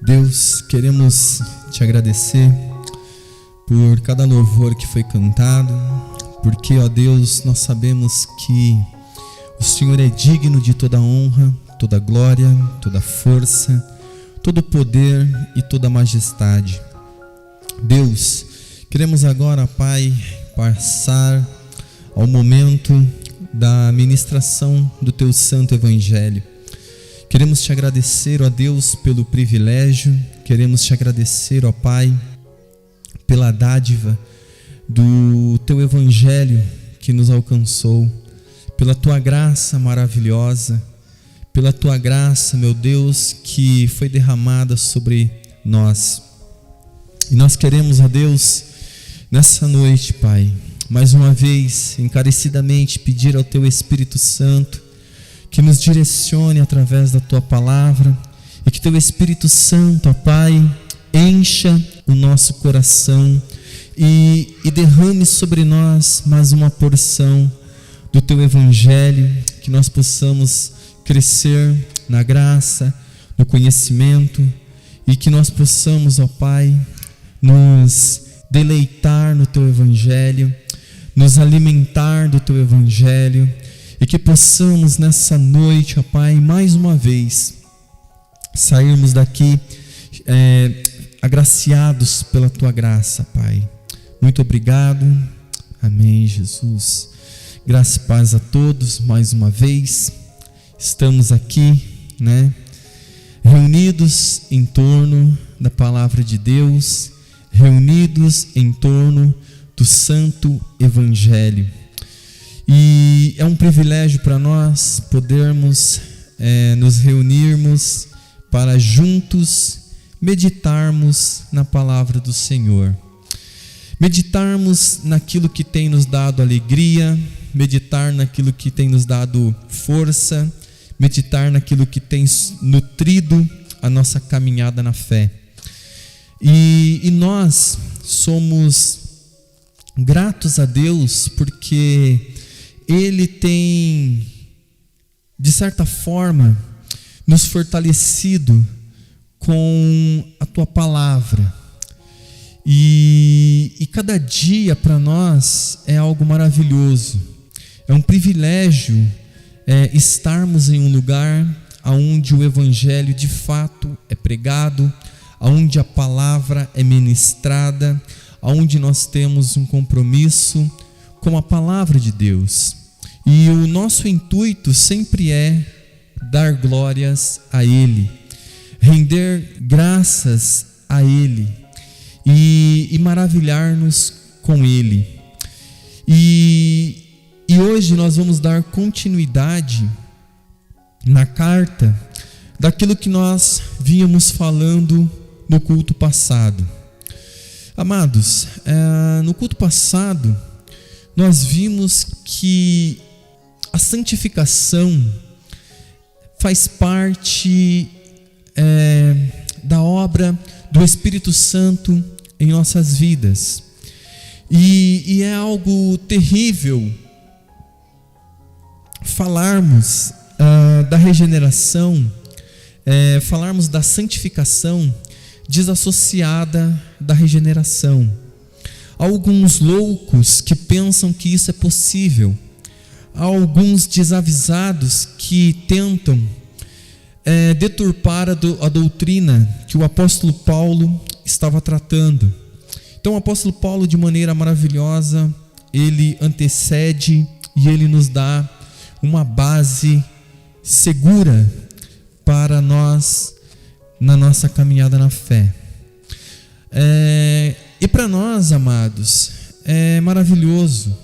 Deus, queremos te agradecer por cada louvor que foi cantado, porque, ó Deus, nós sabemos que o Senhor é digno de toda honra, toda glória, toda força, todo poder e toda majestade. Deus, queremos agora, Pai, passar ao momento da ministração do Teu Santo Evangelho. Queremos te agradecer, ó Deus, pelo privilégio, queremos te agradecer, ó Pai, pela dádiva do Teu Evangelho que nos alcançou, pela Tua graça maravilhosa, pela Tua graça, meu Deus, que foi derramada sobre nós. E nós queremos, ó Deus, nessa noite, Pai, mais uma vez, encarecidamente pedir ao Teu Espírito Santo que nos direcione através da Tua palavra e que Teu Espírito Santo, ó Pai, encha o nosso coração e derrame sobre nós mais uma porção do Teu Evangelho, que nós possamos crescer na graça, no conhecimento e que nós possamos, ó Pai, nos deleitar no Teu Evangelho, nos alimentar do Teu Evangelho e que possamos nessa noite, ó Pai, mais uma vez sairmos daqui agraciados pela Tua graça, Pai. Muito obrigado. Amém, Jesus. Graça e paz a todos. Mais uma vez estamos aqui, reunidos em torno da palavra de Deus, reunidos em torno do Santo Evangelho. E é um privilégio para nós podermos nos reunirmos para juntos meditarmos na palavra do Senhor. Meditarmos naquilo que tem nos dado alegria, meditar naquilo que tem nos dado força, meditar naquilo que tem nutrido a nossa caminhada na fé. E nós somos gratos a Deus porque Ele tem, de certa forma, nos fortalecido com a Tua palavra. E cada dia para nós é algo maravilhoso. É um privilégio estarmos em um lugar onde o Evangelho de fato é pregado, onde a palavra é ministrada, onde nós temos um compromisso com a palavra de Deus. E o nosso intuito sempre é dar glórias a Ele, render graças a Ele e maravilhar-nos com Ele. E hoje nós vamos dar continuidade na carta daquilo que nós vínhamos falando no culto passado. Amados, no culto passado nós vimos que a santificação faz parte da obra do Espírito Santo em nossas vidas. E é algo terrível falarmos da regeneração, falarmos da santificação desassociada da regeneração. Há alguns loucos que pensam que isso é possível. Há alguns desavisados que tentam deturpar a doutrina que o apóstolo Paulo estava tratando. Então o apóstolo Paulo, de maneira maravilhosa, ele antecede e ele nos dá uma base segura para nós na nossa caminhada na fé. E para nós, amados, é maravilhoso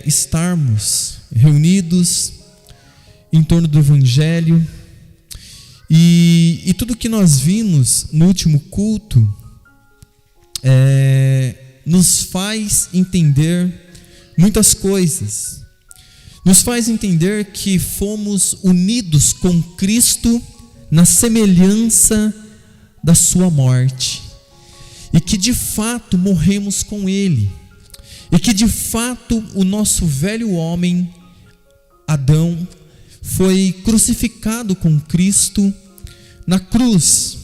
estarmos reunidos em torno do Evangelho e tudo que nós vimos no último culto nos faz entender muitas coisas. Nos faz entender que fomos unidos com Cristo na semelhança da sua morte. E que de fato morremos com Ele. E que de fato o nosso velho homem, Adão, foi crucificado com Cristo na cruz.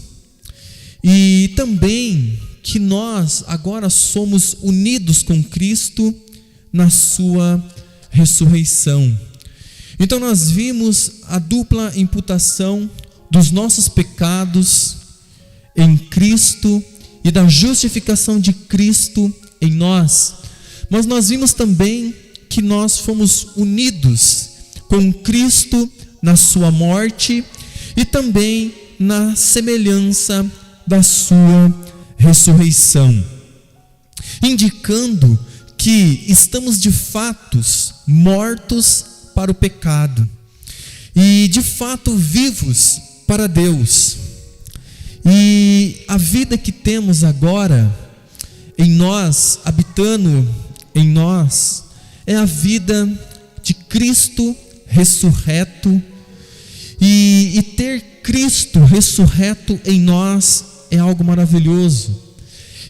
e também que nós agora somos unidos com Cristo na sua ressurreição. Então nós vimos a dupla imputação dos nossos pecados em Cristo e da justificação de Cristo em nós. Mas nós vimos também que nós fomos unidos com Cristo na sua morte e também na semelhança da sua ressurreição, indicando que estamos de fato mortos para o pecado e de fato vivos para Deus. E a vida que temos agora em nós, habitando em nós, é a vida de Cristo ressurreto, e ter Cristo ressurreto em nós é algo maravilhoso,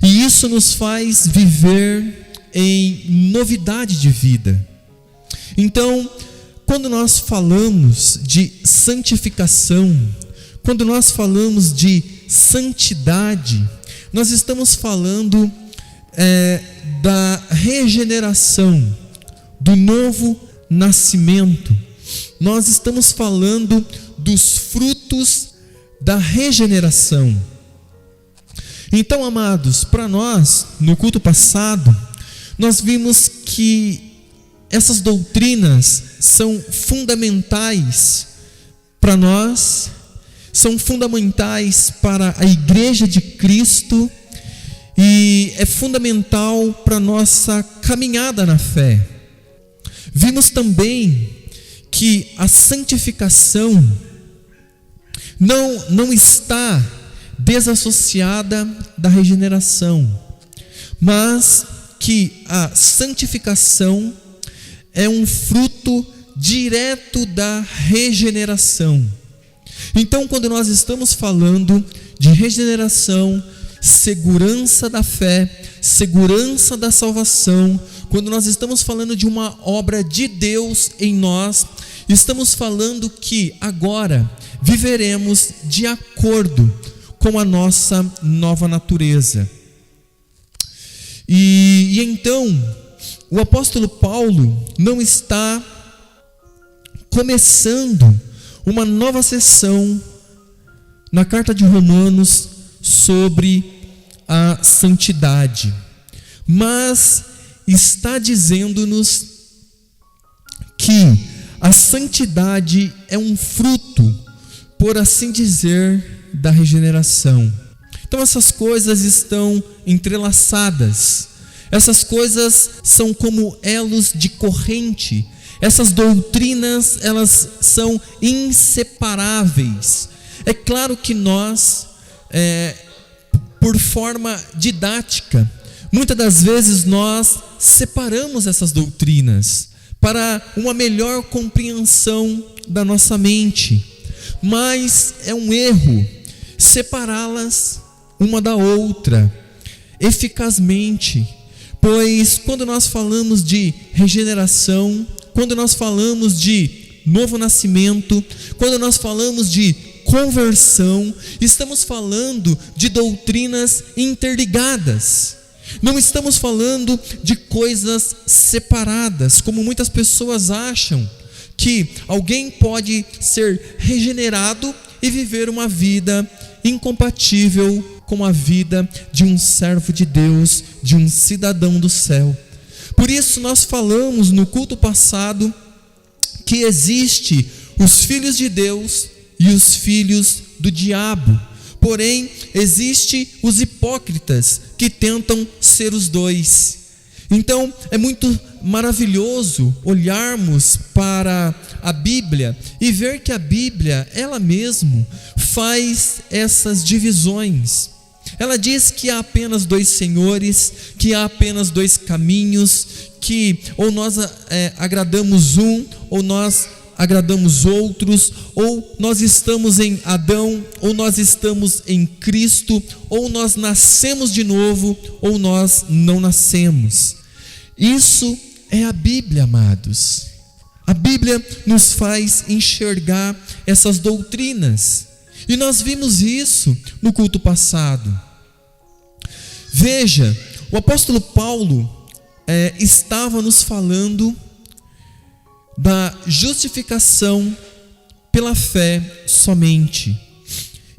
e isso nos faz viver em novidade de vida. Então, quando nós falamos de santificação, quando nós falamos de santidade, nós estamos falando da regeneração, do novo nascimento. Nós estamos falando dos frutos da regeneração. Então, amados, para nós, no culto passado, nós vimos que essas doutrinas são fundamentais para nós, são fundamentais para a Igreja de Cristo e é fundamental para a nossa caminhada na fé. Vimos também que a santificação não está desassociada da regeneração, mas que a santificação é um fruto direto da regeneração. Então, quando nós estamos falando de regeneração, segurança da fé, segurança da salvação, quando nós estamos falando de uma obra de Deus em nós, estamos falando que agora viveremos de acordo com a nossa nova natureza. E então, o apóstolo Paulo não está começando uma nova sessão na carta de Romanos sobre a santidade, mas está dizendo-nos que a santidade é um fruto, por assim dizer, da regeneração. Então essas coisas estão entrelaçadas, essas coisas são como elos de corrente, essas doutrinas, elas são inseparáveis. É claro que nós, por forma didática, muitas das vezes nós separamos essas doutrinas para uma melhor compreensão da nossa mente, mas é um erro separá-las uma da outra eficazmente, pois quando nós falamos de regeneração, quando nós falamos de novo nascimento, quando nós falamos de conversão, estamos falando de doutrinas interligadas. Não estamos falando de coisas separadas, como muitas pessoas acham que alguém pode ser regenerado e viver uma vida incompatível com a vida de um servo de Deus, de um cidadão do céu. Por isso nós falamos no culto passado que existe os filhos de Deus e os filhos do diabo. Porém, existe os hipócritas que tentam ser os dois. Então, é muito maravilhoso olharmos para a Bíblia e ver que a Bíblia, ela mesma, faz essas divisões. Ela diz que há apenas dois senhores, que há apenas dois caminhos, que ou nós agradamos um, ou nós agradamos outros, ou nós estamos em Adão, ou nós estamos em Cristo, ou nós nascemos de novo, ou nós não nascemos. Isso é a Bíblia, amados. A Bíblia nos faz enxergar essas doutrinas. E nós vimos isso no culto passado. Veja, o apóstolo Paulo estava nos falando da justificação pela fé somente,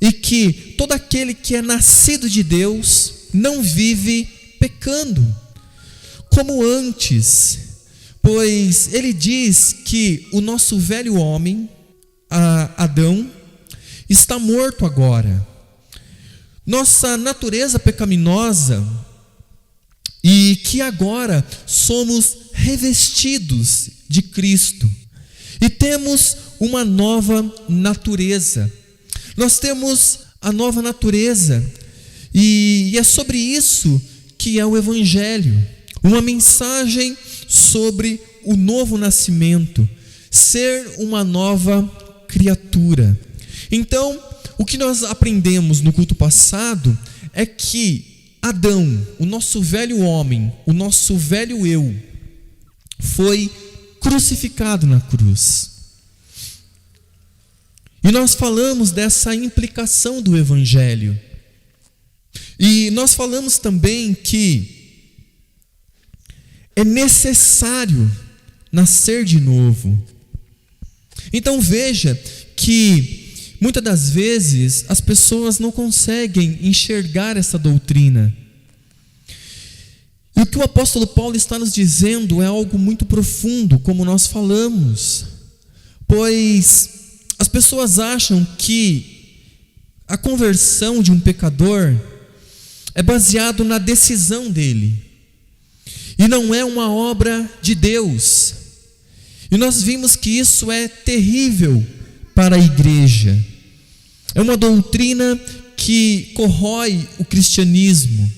e que todo aquele que é nascido de Deus não vive pecando, como antes, pois ele diz que o nosso velho homem, Adão, está morto agora. Nossa natureza pecaminosa, e que agora somos revestidos de Cristo, e temos uma nova natureza. Nós temos a nova natureza, e é sobre isso que é o Evangelho, uma mensagem sobre o novo nascimento, ser uma nova criatura. Então, o que nós aprendemos no culto passado é que Adão, o nosso velho homem, o nosso velho eu, foi crucificado na cruz. E nós falamos dessa implicação do Evangelho. E nós falamos também que é necessário nascer de novo. Então veja que muitas das vezes as pessoas não conseguem enxergar essa doutrina. E o que o apóstolo Paulo está nos dizendo é algo muito profundo, como nós falamos. Pois as pessoas acham que a conversão de um pecador é baseado na decisão dele, e não é uma obra de Deus. E nós vimos que isso é terrível para a igreja. É uma doutrina que corrói o cristianismo.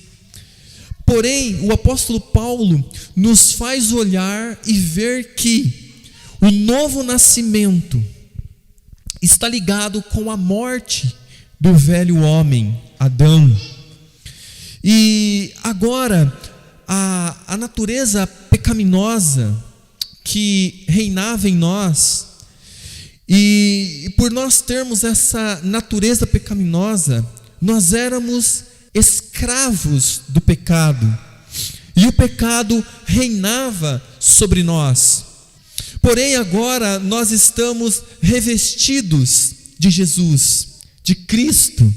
Porém, o apóstolo Paulo nos faz olhar e ver que o novo nascimento está ligado com a morte do velho homem, Adão. E agora, a natureza pecaminosa que reinava em nós, e por nós termos essa natureza pecaminosa, nós éramos escravos do pecado, e o pecado reinava sobre nós. Porém, agora nós estamos revestidos de Jesus, de Cristo,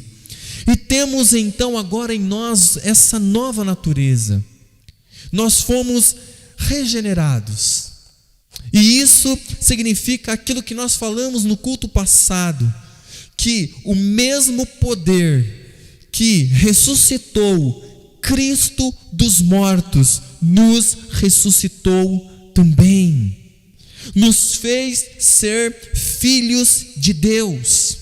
e temos então agora em nós essa nova natureza. Nós fomos regenerados, e isso significa aquilo que nós falamos no culto passado, que o mesmo poder que ressuscitou Cristo dos mortos nos ressuscitou também, nos fez ser filhos de Deus,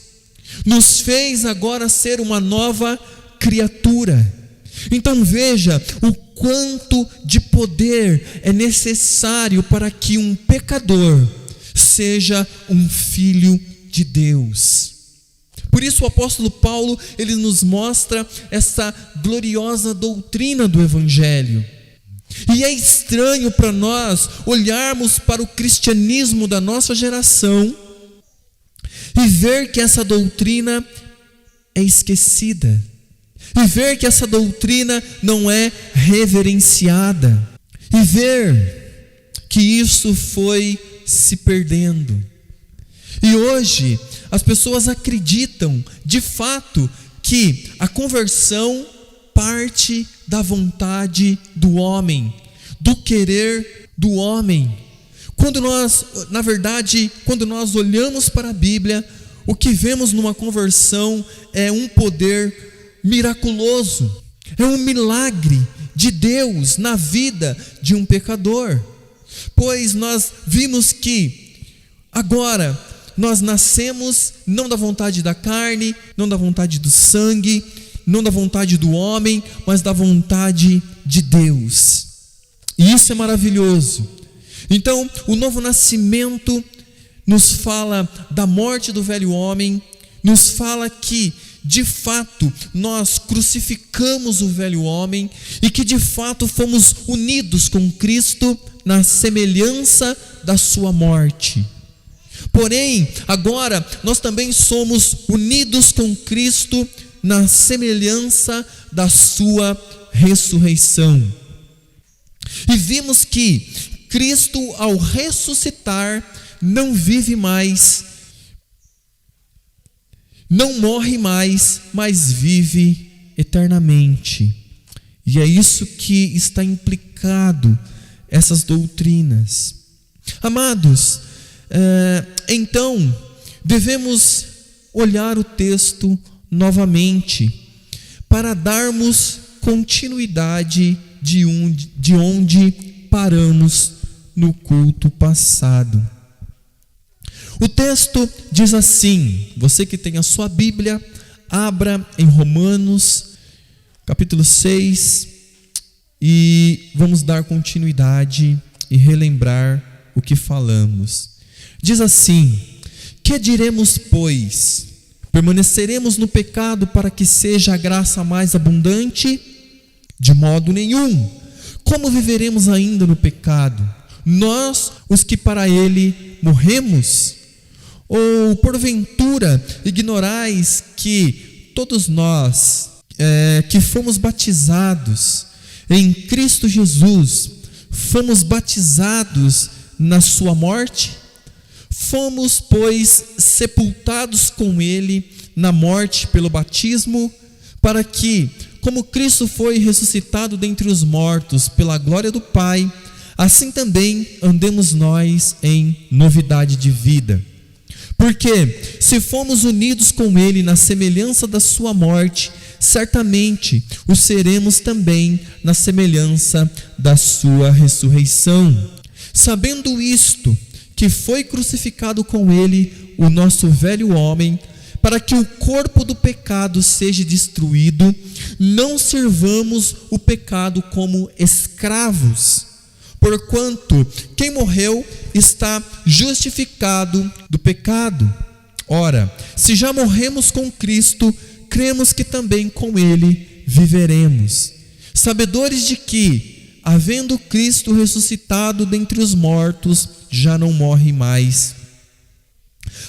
nos fez agora ser uma nova criatura. Então veja o quanto de poder é necessário para que um pecador seja um filho de Deus. Por isso o apóstolo Paulo, ele nos mostra essa gloriosa doutrina do Evangelho. E é estranho para nós olharmos para o cristianismo da nossa geração e ver que essa doutrina é esquecida, e ver que essa doutrina não é reverenciada, e ver que isso foi se perdendo. E hoje as pessoas acreditam de fato que a conversão parte da vontade do homem, do querer do homem. Quando nós, na verdade, quando nós olhamos para a Bíblia, o que vemos numa conversão é um poder miraculoso, é um milagre de Deus na vida de um pecador. Pois nós vimos que agora nós nascemos não da vontade da carne, não da vontade do sangue, não da vontade do homem, mas da vontade de Deus. E isso é maravilhoso. Então, o novo nascimento nos fala da morte do velho homem, nos fala que, de fato, nós crucificamos o velho homem e que, de fato, fomos unidos com Cristo na semelhança da sua morte. Porém, agora nós também somos unidos com Cristo na semelhança da sua ressurreição. E vimos que Cristo, ao ressuscitar, não vive mais, não morre mais, mas vive eternamente. E é isso que está implicado essas doutrinas. Amados, então devemos olhar o texto novamente para darmos continuidade de onde paramos no culto passado. O texto diz assim, você que tem a sua Bíblia, abra em Romanos, capítulo 6, e vamos dar continuidade e relembrar o que falamos. Diz assim: que diremos, pois? Permaneceremos no pecado para que seja a graça mais abundante? De modo nenhum. Como viveremos ainda no pecado? Nós, os que para ele morremos? Ou porventura ignorais que todos nós que fomos batizados em Cristo Jesus, fomos batizados na sua morte? Fomos, pois, sepultados com ele na morte pelo batismo, para que, como Cristo foi ressuscitado dentre os mortos pela glória do Pai, assim também andemos nós em novidade de vida. Porque, se fomos unidos com ele na semelhança da sua morte, certamente o seremos também na semelhança da sua ressurreição. Sabendo isto, que foi crucificado com ele o nosso velho homem, para que o corpo do pecado seja destruído, não servamos o pecado como escravos. Porquanto quem morreu está justificado do pecado. Ora, se já morremos com Cristo, cremos que também com ele viveremos, sabedores de que, havendo Cristo ressuscitado dentre os mortos, já não morre mais.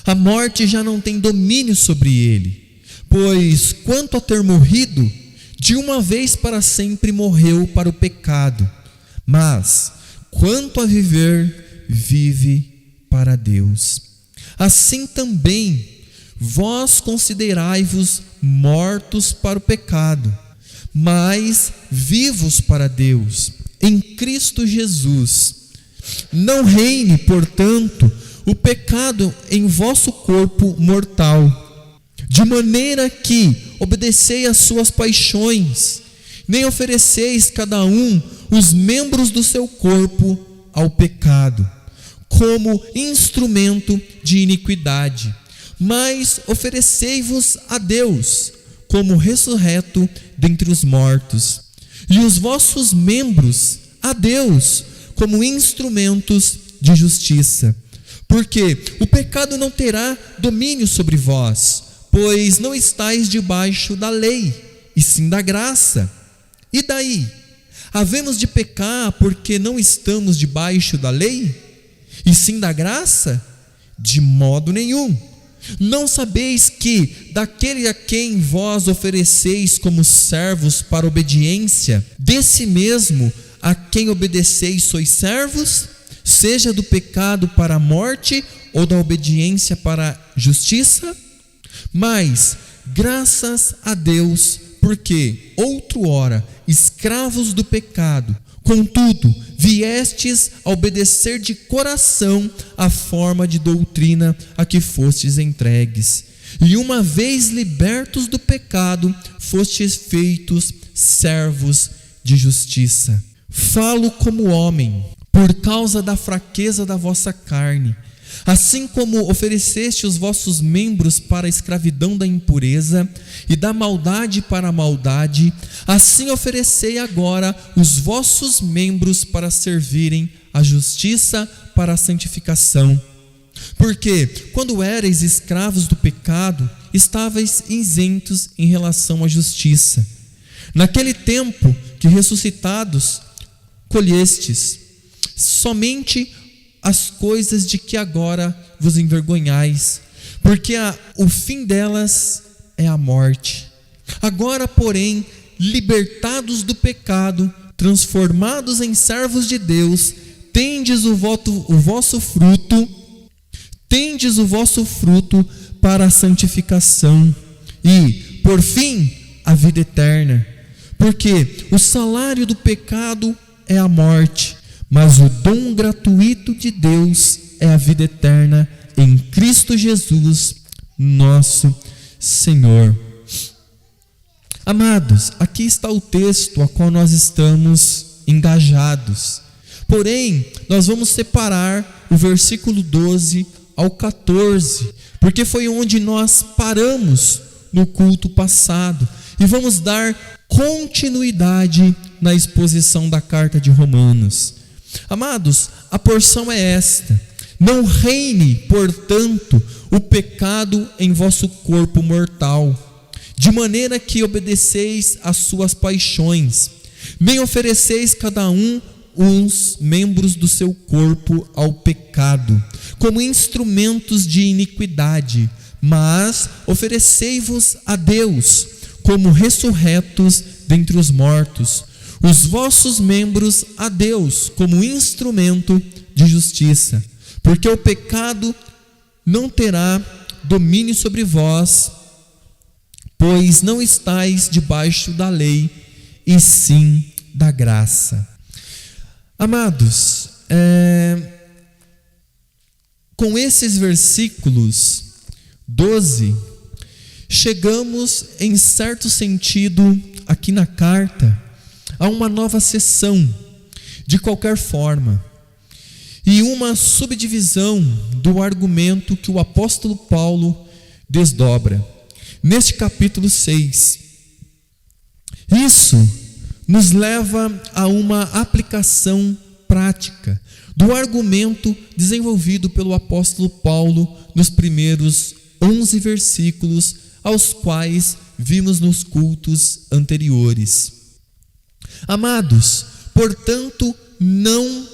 A morte já não tem domínio sobre ele, pois quanto a ter morrido, de uma vez para sempre morreu para o pecado, mas quanto a viver, vive para Deus. Assim também vós considerai-vos mortos para o pecado, mas vivos para Deus, em Cristo Jesus. Não reine, portanto, o pecado em vosso corpo mortal, de maneira que obedecei às suas paixões, nem ofereceis cada um os membros do seu corpo ao pecado, como instrumento de iniquidade, mas oferecei-vos a Deus, como ressurreto dentre os mortos, e os vossos membros a Deus, como instrumentos de justiça. Porque o pecado não terá domínio sobre vós, pois não estáis debaixo da lei, e sim da graça. E daí? Havemos de pecar porque não estamos debaixo da lei, e sim da graça? De modo nenhum. Não sabeis que daquele a quem vós ofereceis como servos para obediência, desse mesmo a quem obedeceis sois servos, seja do pecado para a morte ou da obediência para a justiça? Mas, graças a Deus, porque outrora escravos do pecado, contudo, viestes a obedecer de coração a forma de doutrina a que fostes entregues, e uma vez libertos do pecado, fostes feitos servos de justiça. Falo como homem, por causa da fraqueza da vossa carne. Assim como ofereceste os vossos membros para a escravidão da impureza e da maldade para a maldade, assim oferecei agora os vossos membros para servirem à justiça para a santificação. Porque, quando éreis escravos do pecado, estáveis isentos em relação à justiça. Naquele tempo que ressuscitados, colhestes somente as coisas de que agora vos envergonhais, porque o fim delas é a morte. Agora, porém, libertados do pecado, transformados em servos de Deus, tendes o vosso fruto para a santificação e, por fim, a vida eterna. Porque o salário do pecado é a morte, mas o dom gratuito de Deus é a vida eterna em Cristo Jesus, nosso Senhor. Amados, aqui está o texto a qual nós estamos engajados. Porém, nós vamos separar o versículo 12 ao 14, porque foi onde nós paramos no culto passado, e vamos dar continuidade na exposição da carta de Romanos. Amados, a porção é esta: não reine, portanto, o pecado em vosso corpo mortal, de maneira que obedeceis às suas paixões, nem ofereceis cada um os membros do seu corpo ao pecado, como instrumentos de iniquidade, mas oferecei-vos a Deus, como ressurretos dentre os mortos, os vossos membros a Deus, como instrumento de justiça, porque o pecado não terá domínio sobre vós, pois não estáis debaixo da lei, e sim da graça. Amados, com esses versículos 12, chegamos, em certo sentido, aqui na carta, a uma nova seção, de qualquer forma, e uma subdivisão do argumento que o apóstolo Paulo desdobra, neste capítulo 6. Isso nos leva a uma aplicação prática do argumento desenvolvido pelo apóstolo Paulo nos primeiros 11 versículos aos quais vimos nos cultos anteriores. Amados, portanto, não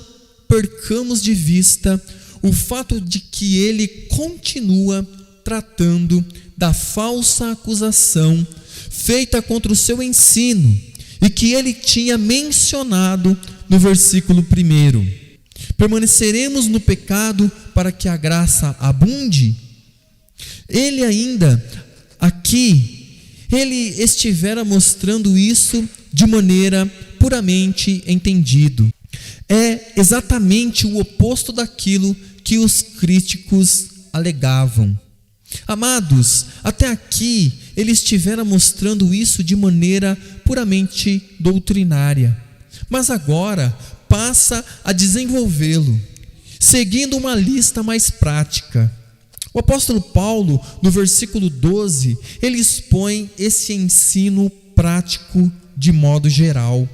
percamos de vista o fato de que ele continua tratando da falsa acusação feita contra o seu ensino e que ele tinha mencionado no versículo 1. Permaneceremos no pecado para que a graça abunde? Ele ainda, aqui, ele estivera mostrando isso de maneira puramente entendido. É exatamente o oposto daquilo que os críticos alegavam. Amados, até aqui ele estivera mostrando isso de maneira puramente doutrinária, mas agora passa a desenvolvê-lo, seguindo uma lista mais prática. O apóstolo Paulo, no versículo 12, ele expõe esse ensino prático de modo geral.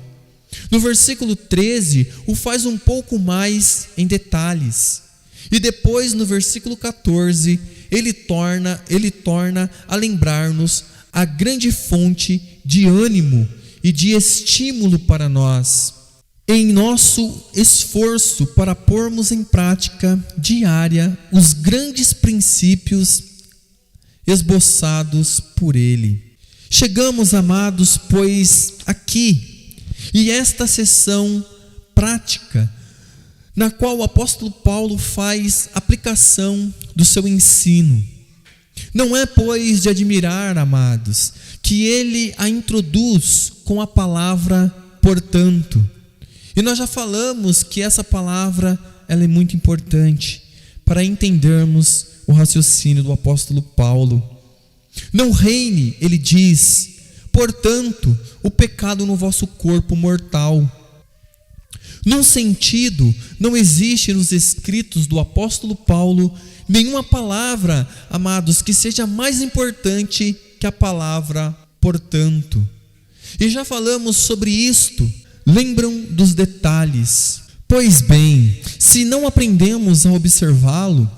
No versículo 13, o faz um pouco mais em detalhes. E depois, no versículo 14, ele torna a lembrar-nos a grande fonte de ânimo e de estímulo para nós, em nosso esforço para pormos em prática diária os grandes princípios esboçados por ele. Chegamos, amados, pois aqui, e esta sessão prática, na qual o apóstolo Paulo faz aplicação do seu ensino. Não é, pois, de admirar, amados, que ele a introduz com a palavra portanto. E nós já falamos que essa palavra ela é muito importante para entendermos o raciocínio do apóstolo Paulo. Não reine, ele diz, portanto, o pecado no vosso corpo mortal. Num sentido, não existe nos escritos do apóstolo Paulo nenhuma palavra, amados, que seja mais importante que a palavra portanto. E já falamos sobre isto. Lembram dos detalhes? Pois bem, se não aprendemos a observá-lo,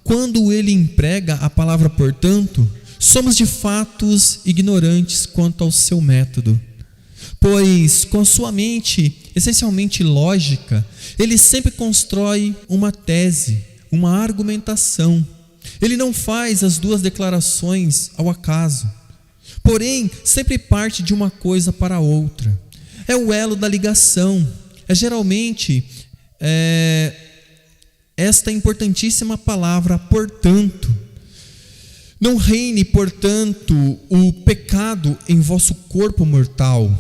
quando ele emprega a palavra portanto, somos de fato ignorantes quanto ao seu método. Pois com sua mente essencialmente lógica, ele sempre constrói uma tese, uma argumentação. Ele não faz as duas declarações ao acaso, porém sempre parte de uma coisa para a outra. É o elo da ligação. É geralmente esta importantíssima palavra, portanto. Não reine, portanto, o pecado em vosso corpo mortal.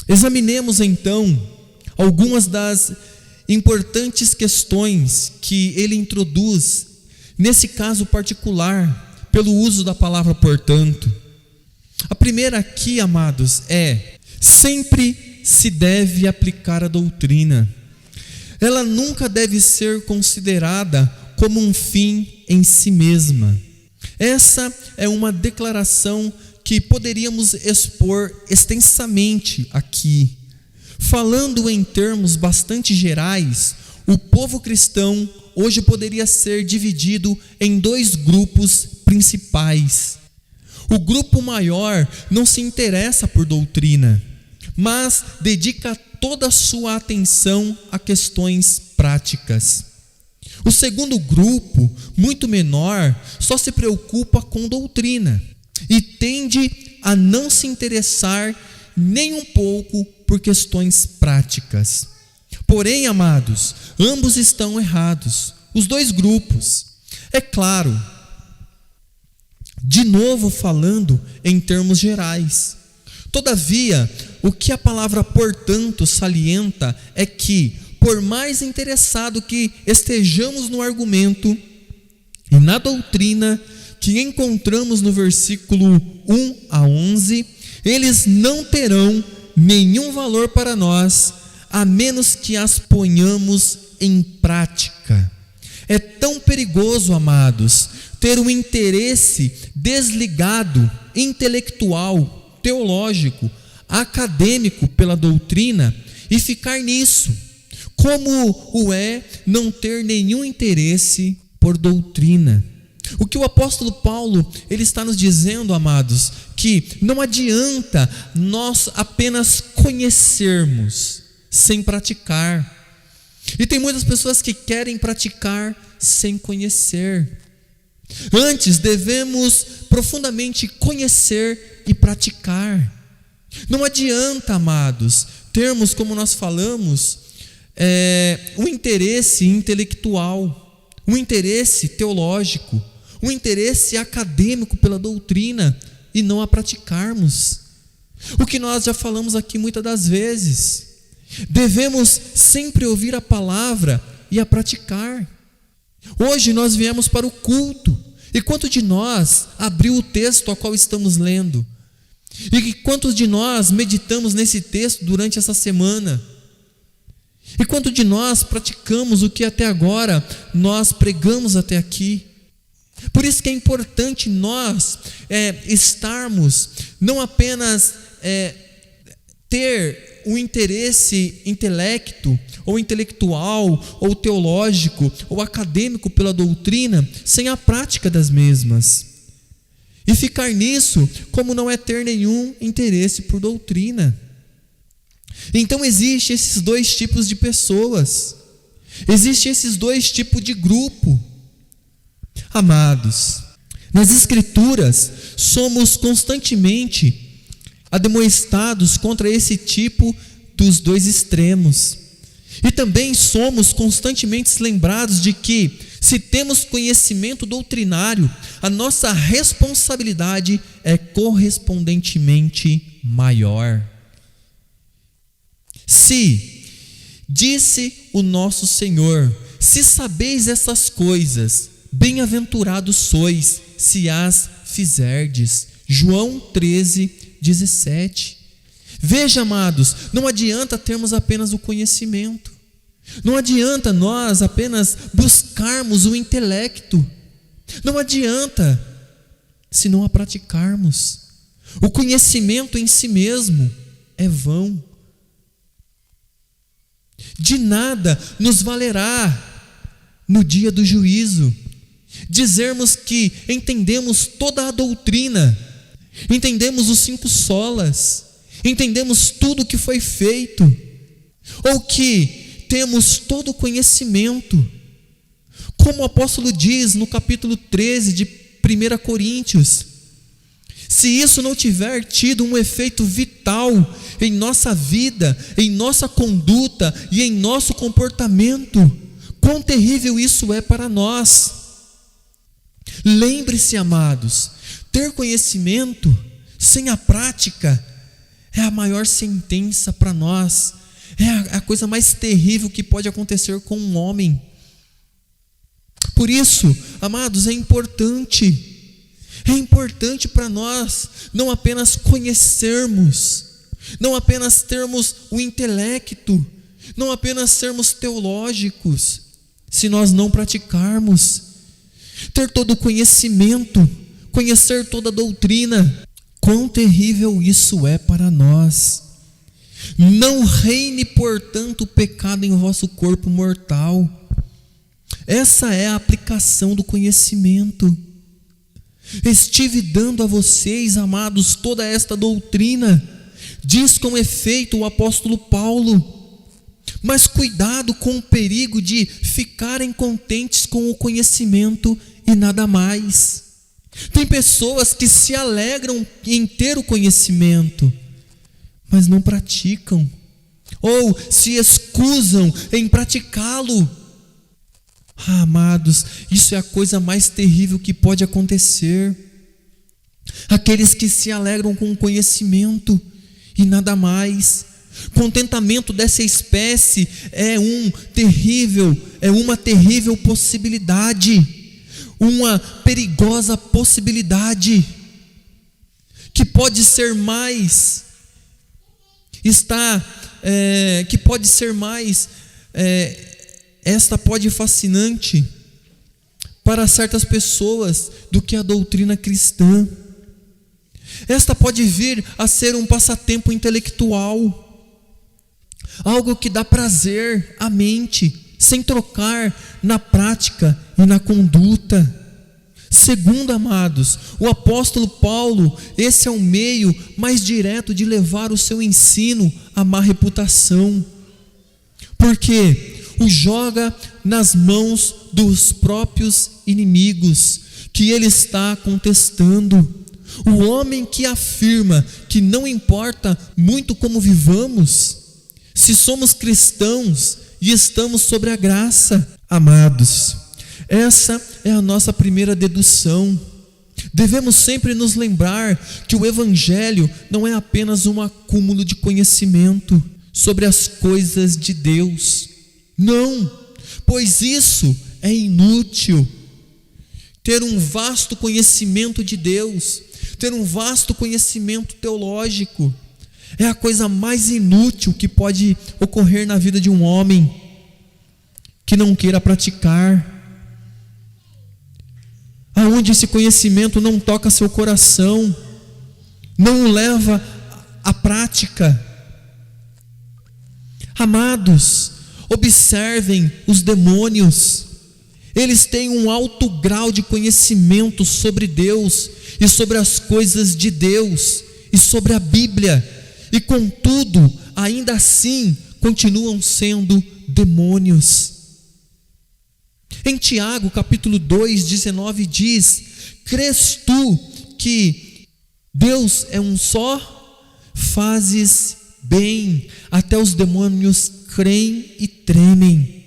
Examinemos então algumas das importantes questões que ele introduz, nesse caso particular, pelo uso da palavra portanto. A primeira aqui, amados, sempre se deve aplicar a doutrina. Ela nunca deve ser considerada como um fim em si mesma. Essa é uma declaração que poderíamos expor extensamente aqui. Falando em termos bastante gerais, o povo cristão hoje poderia ser dividido em dois grupos principais. O grupo maior não se interessa por doutrina, mas dedica toda a sua atenção a questões práticas. O segundo grupo, muito menor, só se preocupa com doutrina e tende a não se interessar nem um pouco por questões práticas. Porém, amados, ambos estão errados, os dois grupos. É claro, de novo falando em termos gerais. Todavia, o que a palavra portanto salienta é que, por mais interessado que estejamos no argumento e na doutrina que encontramos no versículo 1 a 11, eles não terão nenhum valor para nós, a menos que as ponhamos em prática. É tão perigoso, amados, ter um interesse desligado, intelectual, teológico, acadêmico pela doutrina e ficar nisso, como o não ter nenhum interesse por doutrina. O que o apóstolo Paulo, ele está nos dizendo, amados, que não adianta nós apenas conhecermos sem praticar. E tem muitas pessoas que querem praticar sem conhecer. Antes devemos profundamente conhecer e praticar. Não adianta, amados, termos, como nós falamos, um interesse intelectual, um interesse teológico, um interesse acadêmico pela doutrina e não a praticarmos. O que nós já falamos aqui muitas das vezes. Devemos sempre ouvir a palavra e a praticar. Hoje nós viemos para o culto, e quantos de nós abriu o texto ao qual estamos lendo? E quantos de nós meditamos nesse texto durante essa semana? E quantos de nós praticamos o que até agora nós pregamos até aqui? Por isso que é importante nós estarmos, não apenas ter um interesse intelectual, ou teológico, ou acadêmico pela doutrina, sem a prática das mesmas. E ficar nisso como não é ter nenhum interesse por doutrina. Então existem esses dois tipos de pessoas. Existem esses dois tipos de grupo. Amados, nas Escrituras somos constantemente admoestados contra esse tipo dos dois extremos. E também somos constantemente lembrados de que, se temos conhecimento doutrinário, a nossa responsabilidade é correspondentemente maior. Se, disse o nosso Senhor, se sabeis essas coisas, bem-aventurados sois, se as fizerdes. João 13:17. Veja, amados, não adianta termos apenas o conhecimento. Não adianta nós apenas buscarmos o intelecto. Não adianta se não a praticarmos. O conhecimento em si mesmo é vão. De nada nos valerá no dia do juízo dizermos que entendemos toda a doutrina, entendemos os 5 solas, entendemos tudo o que foi feito, ou que temos todo o conhecimento. Como o apóstolo diz no capítulo 13 de 1 Coríntios, se isso não tiver tido um efeito vital em nossa vida, em nossa conduta e em nosso comportamento, quão terrível isso é para nós. Lembre-se, amados, ter conhecimento sem a prática é a maior sentença para nós, é a coisa mais terrível que pode acontecer com um homem. Por isso, amados, é importante para nós não apenas conhecermos, não apenas termos o intelecto, não apenas sermos teológicos, se nós não praticarmos. Ter todo o conhecimento, conhecer toda a doutrina, quão terrível isso é para nós. Não reine, portanto, o pecado em vosso corpo mortal. Essa é a aplicação do conhecimento. Estive dando a vocês, amados, toda esta doutrina, diz com efeito o apóstolo Paulo. Mas cuidado com o perigo de ficarem contentes com o conhecimento e nada mais. Tem pessoas que se alegram em ter o conhecimento, mas não praticam, ou se excusam em praticá-lo. Amados, isso é a coisa mais terrível que pode acontecer. Aqueles que se alegram com o conhecimento e nada mais. Contentamento dessa espécie é uma terrível possibilidade, uma perigosa possibilidade, que pode ser mais, esta pode fascinante para certas pessoas do que a doutrina cristã. Esta pode vir a ser um passatempo intelectual, algo que dá prazer à mente, sem trocar na prática e na conduta. Segundo, amados, o apóstolo Paulo, esse é o meio mais direto de levar o seu ensino à má reputação, porque o joga nas mãos dos próprios inimigos que ele está contestando. O homem que afirma que não importa muito como vivamos, se somos cristãos e estamos sobre a graça. Amados, essa é a nossa primeira dedução. Devemos sempre nos lembrar que o Evangelho não é apenas um acúmulo de conhecimento sobre as coisas de Deus. Não, pois isso é inútil. Ter um vasto conhecimento de Deus, ter um vasto conhecimento teológico, é a coisa mais inútil que pode ocorrer na vida de um homem que não queira praticar. Aonde esse conhecimento não toca seu coração, não o leva à prática. Amados, observem os demônios. Eles têm um alto grau de conhecimento sobre Deus e sobre as coisas de Deus e sobre a Bíblia, e contudo, ainda assim, continuam sendo demônios. Em Tiago, capítulo 2, 19 diz: crês tu que Deus é um só? Fazes bem, até os demônios creem e tremem.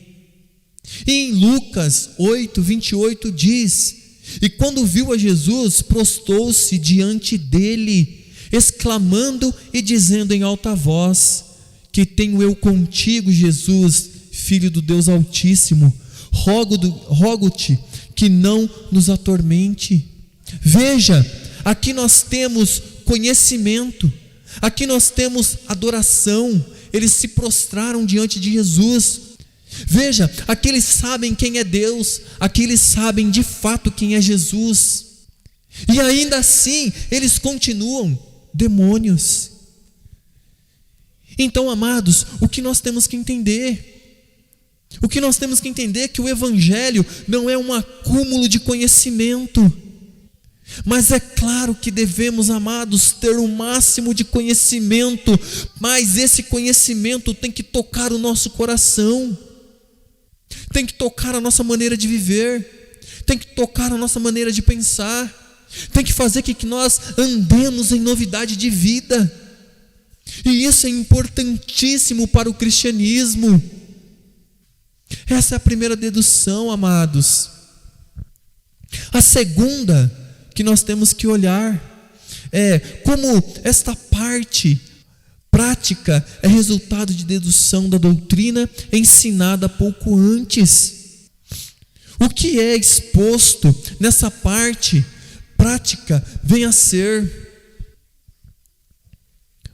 E em Lucas 8, 28 diz: e quando viu a Jesus, prostrou-se diante dele, exclamando e dizendo em alta voz: que tenho eu contigo, Jesus, Filho do Deus Altíssimo, rogo-te que não nos atormente. Veja, aqui nós temos conhecimento, aqui nós temos adoração. Eles se prostraram diante de Jesus. Veja, aqui eles sabem quem é Deus, aqui eles sabem de fato quem é Jesus, e ainda assim eles continuam demônios. Então, amados, o que nós temos que entender? O que nós temos que entender é que o Evangelho não é um acúmulo de conhecimento, mas é claro que devemos, amados, ter o máximo de conhecimento, mas esse conhecimento tem que tocar o nosso coração, tem que tocar a nossa maneira de viver, tem que tocar a nossa maneira de pensar, tem que fazer com que nós andemos em novidade de vida. E isso é importantíssimo para o cristianismo. Essa é a primeira dedução, amados. A segunda que nós temos que olhar é como esta parte prática é resultado de dedução da doutrina ensinada pouco antes. O que é exposto nessa parte prática vem a ser,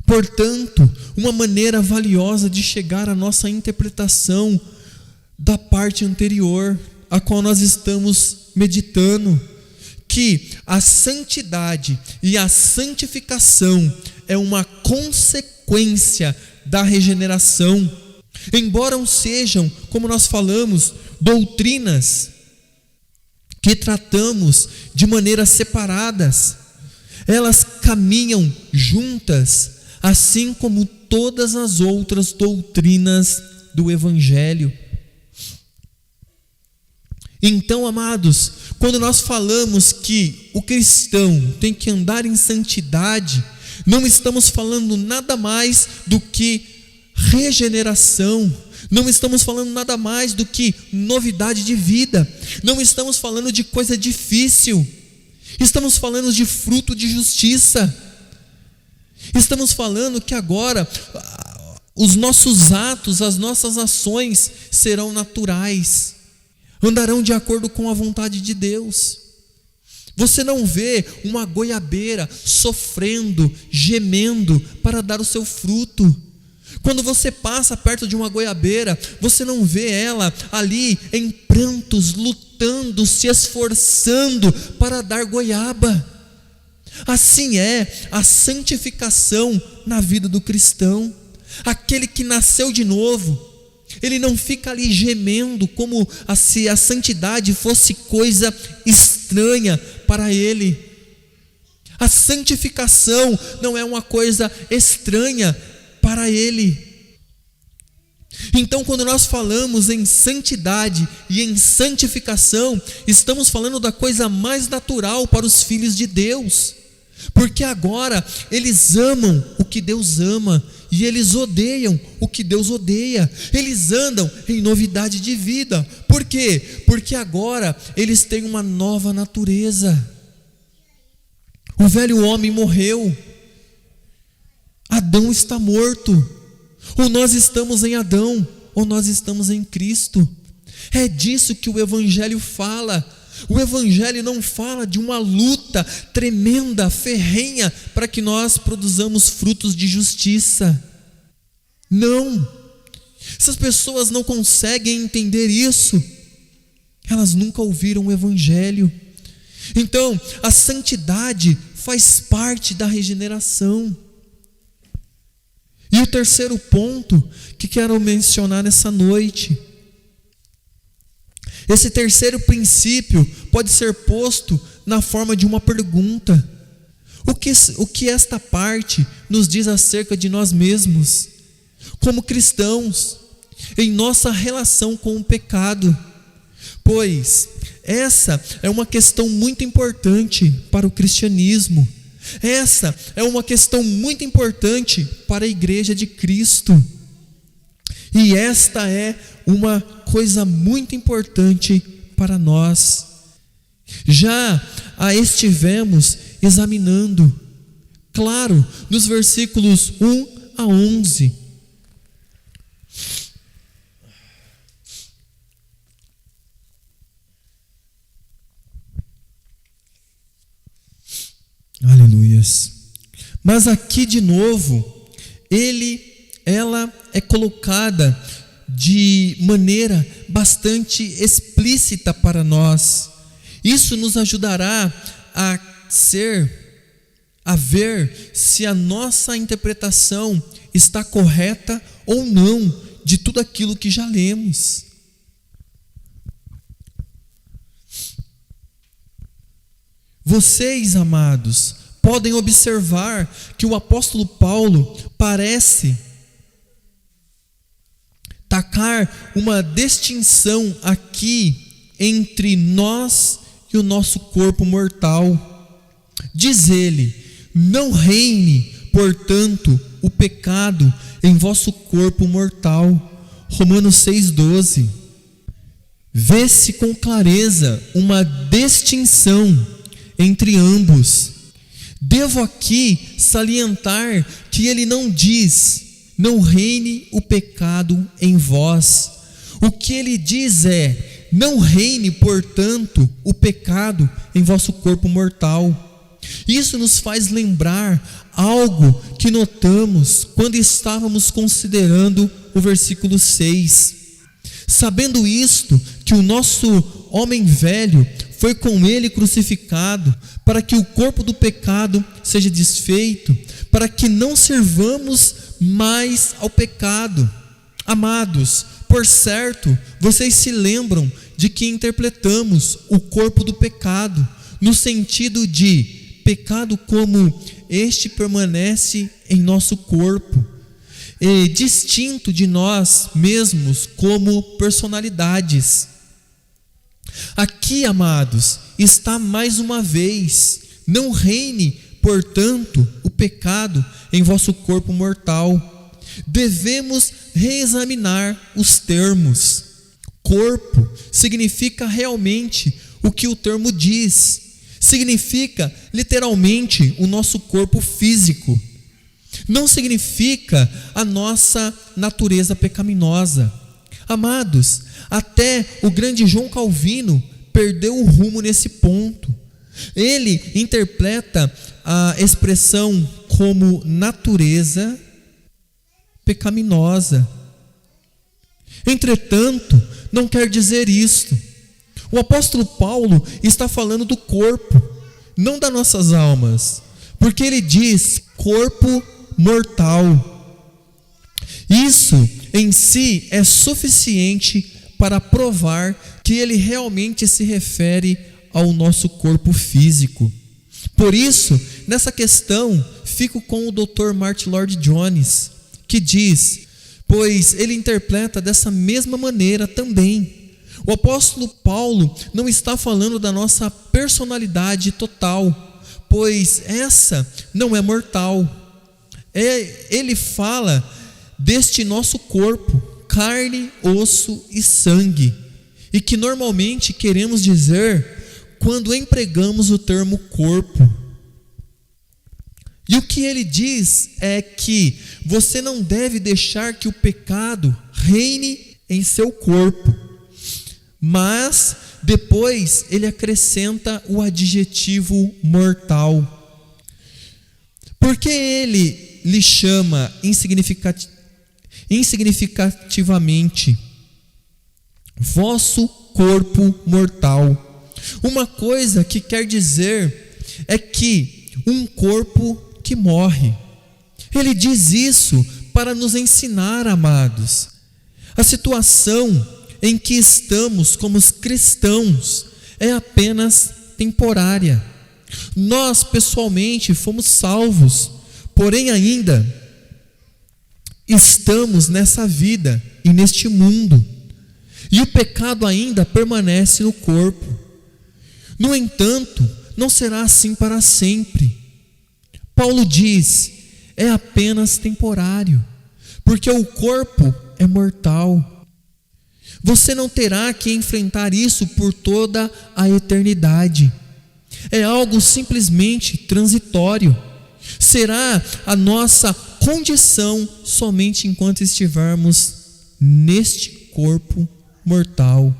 portanto, uma maneira valiosa de chegar à nossa interpretação da parte anterior, a qual nós estamos meditando, que a santidade e a santificação é uma consequência da regeneração. Embora sejam, como nós falamos, doutrinas que tratamos de maneiras separadas, elas caminham juntas, assim como todas as outras doutrinas do Evangelho. Então, amados, quando nós falamos que o cristão tem que andar em santidade, não estamos falando nada mais do que regeneração, não estamos falando nada mais do que novidade de vida, não estamos falando de coisa difícil, estamos falando de fruto de justiça, estamos falando que agora os nossos atos, as nossas ações serão naturais, andarão de acordo com a vontade de Deus. Você não vê uma goiabeira sofrendo, gemendo para dar o seu fruto. Quando você passa perto de uma goiabeira, você não vê ela ali em prantos, lutando, se esforçando para dar goiaba. Assim é a santificação na vida do cristão. Aquele que nasceu de novo, ele não fica ali gemendo como se a santidade fosse coisa estranha para ele. A santificação não é uma coisa estranha para ele. Então, quando nós falamos em santidade e em santificação, estamos falando da coisa mais natural para os filhos de Deus, porque agora eles amam o que Deus ama e eles odeiam o que Deus odeia. Eles andam em novidade de vida. Por quê? Porque agora eles têm uma nova natureza. O velho homem morreu, Adão está morto. Ou nós estamos em Adão, ou nós estamos em Cristo. É disso que o Evangelho fala. O Evangelho não fala de uma luta tremenda, ferrenha, para que nós produzamos frutos de justiça. Não. Se as pessoas não conseguem entender isso, elas nunca ouviram o Evangelho. Então, a santidade faz parte da regeneração. E o terceiro ponto que quero mencionar nessa noite, esse terceiro princípio pode ser posto na forma de uma pergunta. O que esta parte nos diz acerca de nós mesmos, como cristãos, em nossa relação com o pecado? Pois essa é uma questão muito importante para o cristianismo. Essa é uma questão muito importante para a igreja de Cristo. E esta é uma coisa muito importante para nós. Já a estivemos examinando, claro, nos versículos 1 a 11. Aleluias. Mas aqui de novo, ela é colocada de maneira bastante explícita para nós. Isso nos ajudará a ver se a nossa interpretação está correta ou não de tudo aquilo que já lemos. Vocês, amados, podem observar que o apóstolo Paulo parece tacar uma distinção aqui entre nós e o nosso corpo mortal. Diz ele: não reine, portanto, o pecado em vosso corpo mortal. Romanos 6,12. Vê-se com clareza uma distinção entre ambos. Devo aqui salientar que ele não diz: não reine o pecado em vós. O que ele diz é: não reine, portanto, o pecado em vosso corpo mortal. Isso nos faz lembrar algo que notamos quando estávamos considerando o versículo 6. Sabendo isto, que o nosso homem velho foi com ele crucificado, para que o corpo do pecado seja desfeito, para que não servamos mais ao pecado. Amados, por certo, vocês se lembram de que interpretamos o corpo do pecado, no sentido de pecado como este permanece em nosso corpo, e distinto de nós mesmos como personalidades. Aqui, amados, está mais uma vez: não reine, portanto, o pecado em vosso corpo mortal. Devemos reexaminar os termos. Corpo significa realmente o que o termo diz. Significa literalmente o nosso corpo físico. Não significa a nossa natureza pecaminosa. Amados, até o grande João Calvino perdeu o rumo nesse ponto. Ele interpreta a expressão como natureza pecaminosa. Entretanto, não quer dizer isto. O apóstolo Paulo está falando do corpo, não das nossas almas, porque ele diz corpo mortal. Isso em si é suficiente para provar que ele realmente se refere ao nosso corpo físico. Por isso, nessa questão, fico com o Dr. Martin Lloyd-Jones, que diz, pois ele interpreta dessa mesma maneira também. O apóstolo Paulo não está falando da nossa personalidade total, pois essa não é mortal. Ele fala deste nosso corpo, carne, osso e sangue, e que normalmente queremos dizer quando empregamos o termo corpo. E o que ele diz é que você não deve deixar que o pecado reine em seu corpo. Mas depois ele acrescenta o adjetivo mortal. Por que ele lhe chama insignificativamente vosso corpo mortal? Uma coisa que quer dizer é que um corpo que morre. Ele diz isso para nos ensinar, amados. A situação em que estamos como cristãos é apenas temporária. Nós pessoalmente fomos salvos, porém ainda estamos nessa vida e neste mundo, e o pecado ainda permanece no corpo. No entanto, não será assim para sempre. Paulo diz, é apenas temporário, porque o corpo é mortal. Você não terá que enfrentar isso por toda a eternidade. É algo simplesmente transitório. Será a nossa condição somente enquanto estivermos neste corpo mortal.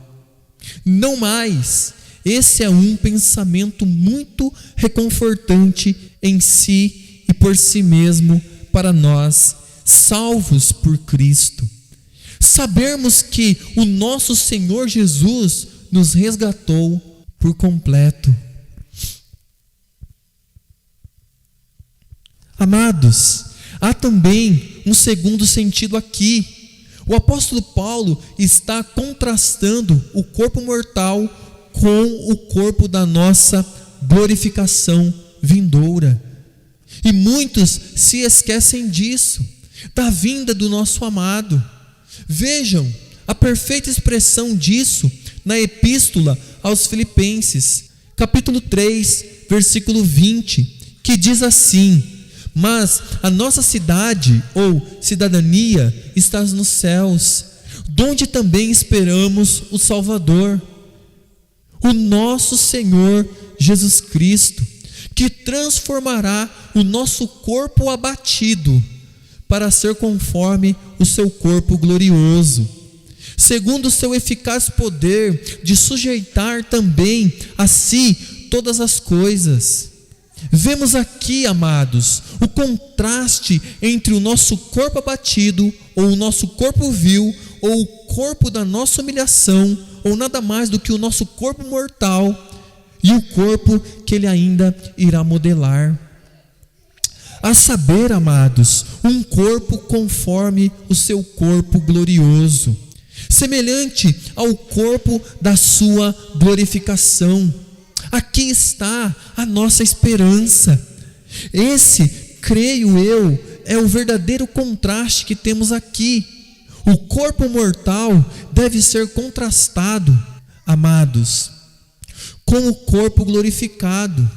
Não mais. Esse é um pensamento muito reconfortante em si e por si mesmo para nós, salvos por Cristo. Sabermos que o nosso Senhor Jesus nos resgatou por completo. Amados, há também um segundo sentido aqui. O apóstolo Paulo está contrastando o corpo mortal com o corpo da nossa glorificação vindoura. E muitos se esquecem disso, da vinda do nosso amado. Vejam a perfeita expressão disso na epístola aos Filipenses, capítulo 3, versículo 20, que diz assim: mas a nossa cidade ou cidadania está nos céus, donde também esperamos o Salvador, o nosso Senhor Jesus Cristo, que transformará o nosso corpo abatido para ser conforme o seu corpo glorioso, segundo o seu eficaz poder de sujeitar também a si todas as coisas. Vemos aqui, amados, o contraste entre o nosso corpo abatido, ou o nosso corpo vil, ou o corpo da nossa humilhação, ou nada mais do que o nosso corpo mortal, e o corpo que Ele ainda irá modelar. A saber, amados, um corpo conforme o seu corpo glorioso, semelhante ao corpo da sua glorificação. Aqui está a nossa esperança. Esse, creio eu, é o verdadeiro contraste que temos aqui. O corpo mortal deve ser contrastado, amados, com o corpo glorificado.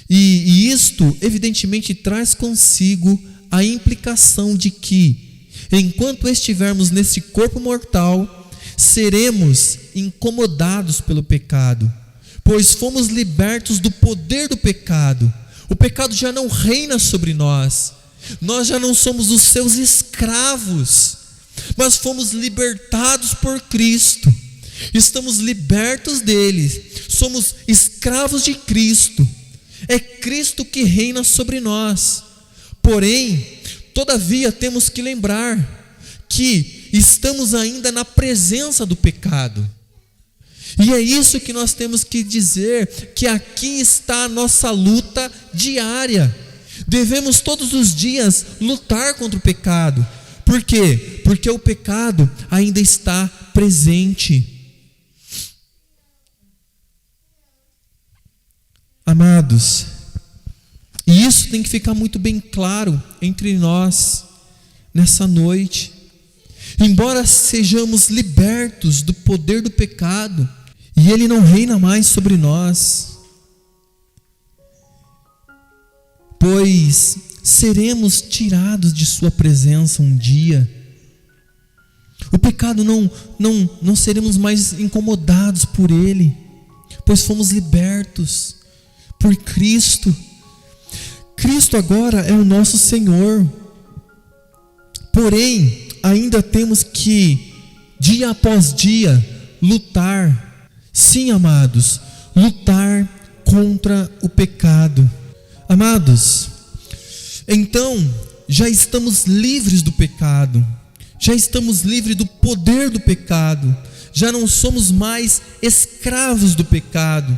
E isto, evidentemente, traz consigo a implicação de que, enquanto estivermos nesse corpo mortal, seremos incomodados pelo pecado, pois fomos libertos do poder do pecado. O pecado já não reina sobre nós. Nós já não somos os seus escravos, mas fomos libertados por Cristo. Estamos libertos dele. Somos escravos de Cristo. É Cristo que reina sobre nós. Porém, todavia, temos que lembrar que estamos ainda na presença do pecado. E é isso que nós temos que dizer, que aqui está a nossa luta diária. Devemos todos os dias lutar contra o pecado. Por quê? Porque o pecado ainda está presente. Amados, e isso tem que ficar muito bem claro entre nós nessa noite. Embora sejamos libertos do poder do pecado, e ele não reina mais sobre nós, pois seremos tirados de sua presença um dia. O pecado não seremos mais incomodados por ele, pois fomos libertos por Cristo. Cristo agora é o nosso Senhor. Porém, ainda temos que, dia após dia, lutar. Sim, amados, lutar contra o pecado. Amados, então, já estamos livres do pecado. Já estamos livres do poder do pecado. Já não somos mais escravos do pecado.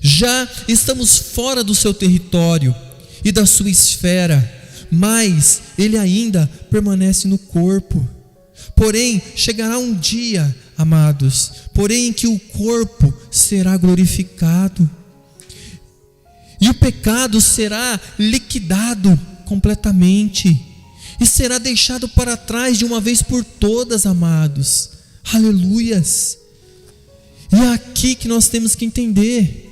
Já estamos fora do seu território e da sua esfera, mas ele ainda permanece no corpo. Porém, chegará um dia, amados, porém em que o corpo será glorificado e o pecado será liquidado completamente e será deixado para trás de uma vez por todas, amados. Aleluias! E é aqui que nós temos que entender.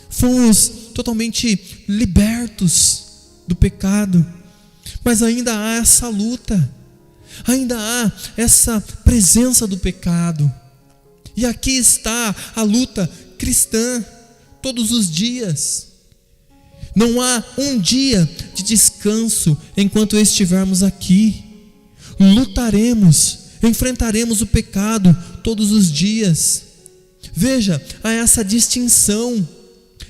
Fomos totalmente libertos do pecado, mas ainda há essa luta, ainda há essa presença do pecado. E aqui está a luta cristã, todos os dias. Não há um dia de descanso enquanto estivermos aqui. Lutaremos, enfrentaremos o pecado todos os dias. Veja, há essa distinção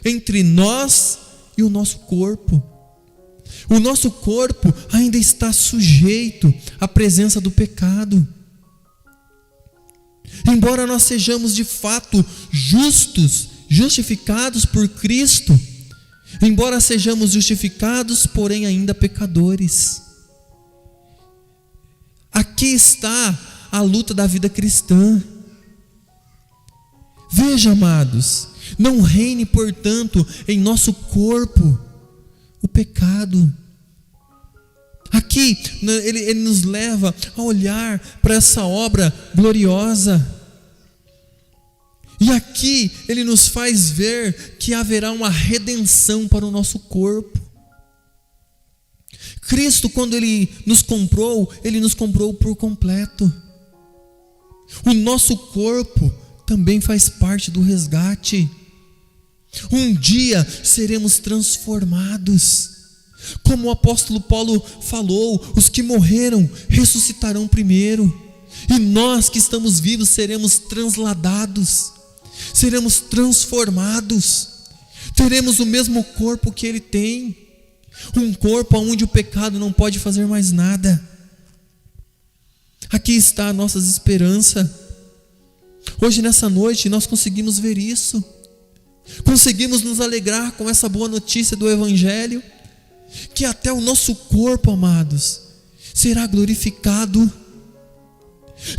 entre nós e o nosso corpo. O nosso corpo ainda está sujeito à presença do pecado. Embora nós sejamos de fato justos, justificados por Cristo, embora sejamos justificados, porém ainda pecadores. Aqui está a luta da vida cristã. Veja, amados, não reine, portanto, em nosso corpo o pecado. Aqui ele nos leva a olhar para essa obra gloriosa. E aqui ele nos faz ver que haverá uma redenção para o nosso corpo. Cristo, quando ele nos comprou por completo. O nosso corpo também faz parte do resgate. Um dia seremos transformados. Como o apóstolo Paulo falou, os que morreram ressuscitarão primeiro. E nós que estamos vivos seremos transladados, seremos transformados. Teremos o mesmo corpo que ele tem. Um corpo onde o pecado não pode fazer mais nada. Aqui está a nossa esperança. Hoje nessa noite nós conseguimos ver isso. Conseguimos nos alegrar com essa boa notícia do Evangelho, que até o nosso corpo, amados, será glorificado,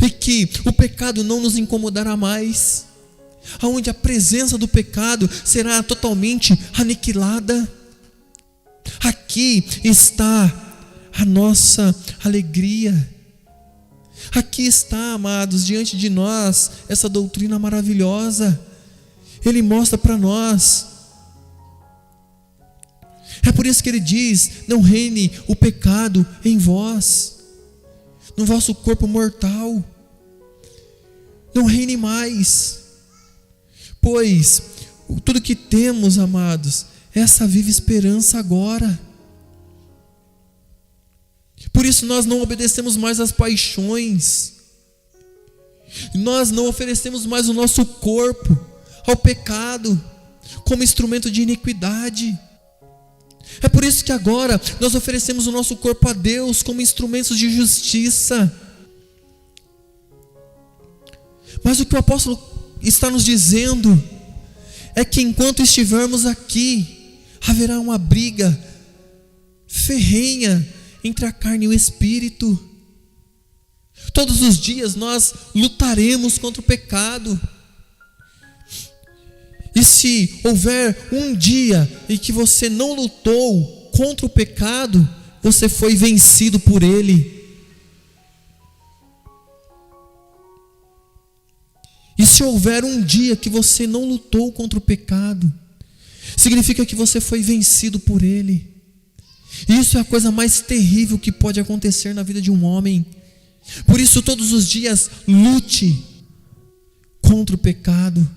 e que o pecado não nos incomodará mais, aonde a presença do pecado será totalmente aniquilada. Aqui está a nossa alegria. Aqui está, amados, diante de nós essa doutrina maravilhosa. Ele mostra para nós. É por isso que ele diz: não reine o pecado em vós, no vosso corpo mortal. Não reine mais, pois tudo que temos, amados, é essa viva esperança agora. Por isso nós não obedecemos mais às paixões. Nós não oferecemos mais o nosso corpo ao pecado como instrumento de iniquidade. É por isso que agora nós oferecemos o nosso corpo a Deus como instrumentos de justiça. Mas o que o apóstolo está nos dizendo é que enquanto estivermos aqui, haverá uma briga ferrenha entre a carne e o espírito. Todos os dias nós lutaremos contra o pecado. E se houver um dia em que você não lutou contra o pecado, você foi vencido por ele. E se houver um dia que você não lutou contra o pecado, significa que você foi vencido por ele. Isso é a coisa mais terrível que pode acontecer na vida de um homem. Por isso, todos os dias, lute contra o pecado,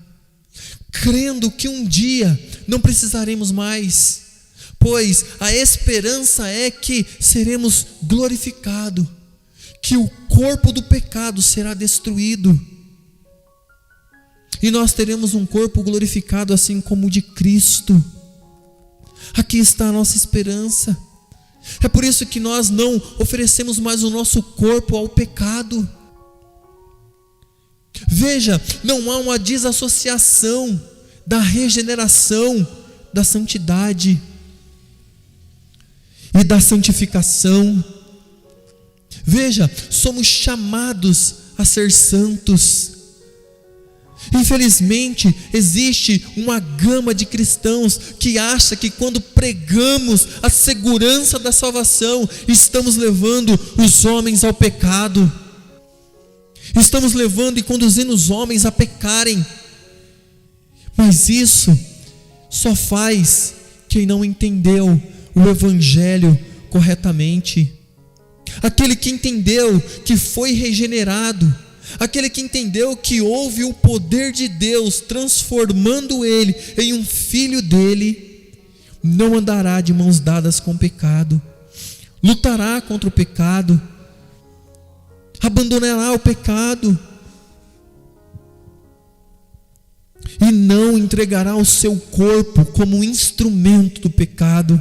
crendo que um dia não precisaremos mais, pois a esperança é que seremos glorificados, que o corpo do pecado será destruído, e nós teremos um corpo glorificado assim como o de Cristo. Aqui está a nossa esperança. É por isso que nós não oferecemos mais o nosso corpo ao pecado. Veja, não há uma desassociação da regeneração, da santidade e da santificação. Veja, somos chamados a ser santos. Infelizmente, existe uma gama de cristãos que acha que quando pregamos a segurança da salvação, estamos levando os homens ao pecado. Estamos levando e conduzindo os homens a pecarem. Mas isso só faz quem não entendeu o Evangelho corretamente. Aquele que entendeu que foi regenerado, aquele que entendeu que houve o poder de Deus transformando ele em um filho dele, não andará de mãos dadas com o pecado, lutará contra o pecado, abandonará o pecado e não entregará o seu corpo como um instrumento do pecado,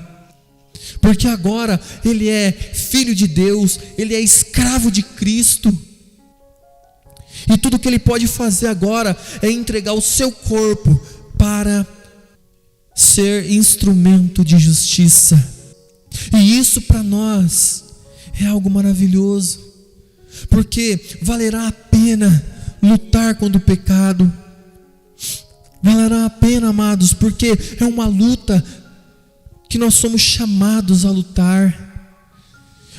porque agora ele é filho de Deus, ele é escravo de Cristo. E tudo que ele pode fazer agora é entregar o seu corpo para ser instrumento de justiça. E isso para nós é algo maravilhoso, porque valerá a pena lutar contra o pecado. Valerá a pena, amados, porque é uma luta que nós somos chamados a lutar.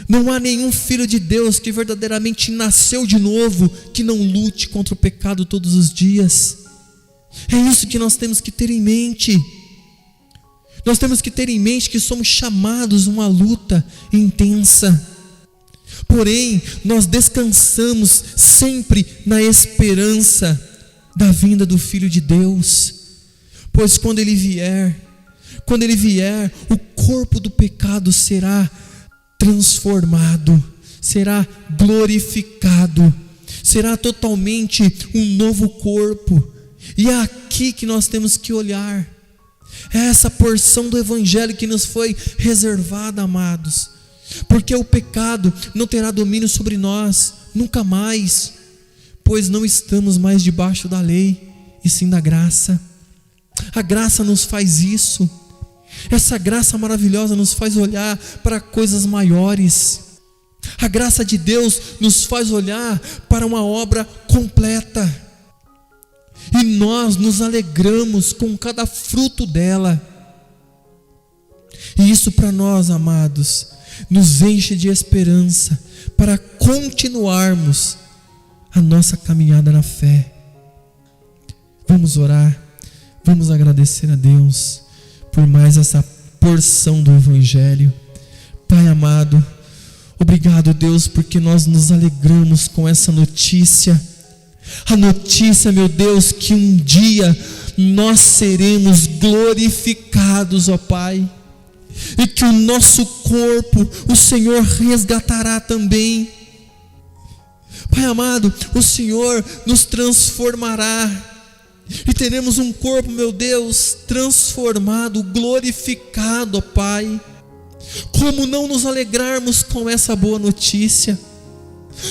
Não há nenhum filho de Deus que verdadeiramente nasceu de novo que não lute contra o pecado todos os dias. É isso que nós temos que ter em mente. Nós temos que ter em mente que somos chamados a uma luta intensa. Porém, nós descansamos sempre na esperança da vinda do Filho de Deus. Pois quando Ele vier, o corpo do pecado será transformado, será glorificado, será totalmente um novo corpo. E é aqui que nós temos que olhar. É essa porção do Evangelho que nos foi reservada, amados. Porque o pecado não terá domínio sobre nós, nunca mais. Pois não estamos mais debaixo da lei, e sim da graça. A graça nos faz isso. Essa graça maravilhosa nos faz olhar para coisas maiores. A graça de Deus nos faz olhar para uma obra completa. E nós nos alegramos com cada fruto dela. E isso para nós, amados, nos enche de esperança para continuarmos a nossa caminhada na fé. Vamos orar, vamos agradecer a Deus por mais essa porção do Evangelho. Pai amado, obrigado, Deus, porque nós nos alegramos com essa notícia. A notícia, meu Deus, que um dia nós seremos glorificados, ó Pai, e que o nosso corpo o Senhor resgatará também. Pai amado, o Senhor nos transformará e teremos um corpo, meu Deus, transformado, glorificado, ó Pai. Como não nos alegrarmos com essa boa notícia?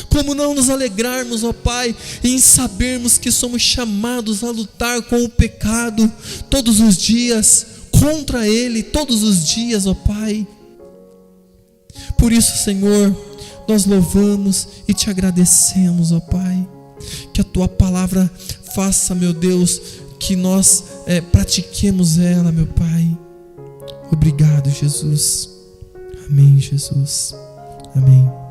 Como não nos alegrarmos, ó Pai, em sabermos que somos chamados a lutar com o pecado todos os dias, contra ele todos os dias, ó Pai. Por isso, Senhor, nós louvamos e te agradecemos, ó Pai. Que a Tua palavra faça, meu Deus, que nós pratiquemos ela, meu Pai. Obrigado, Jesus. Amém, Jesus. Amém.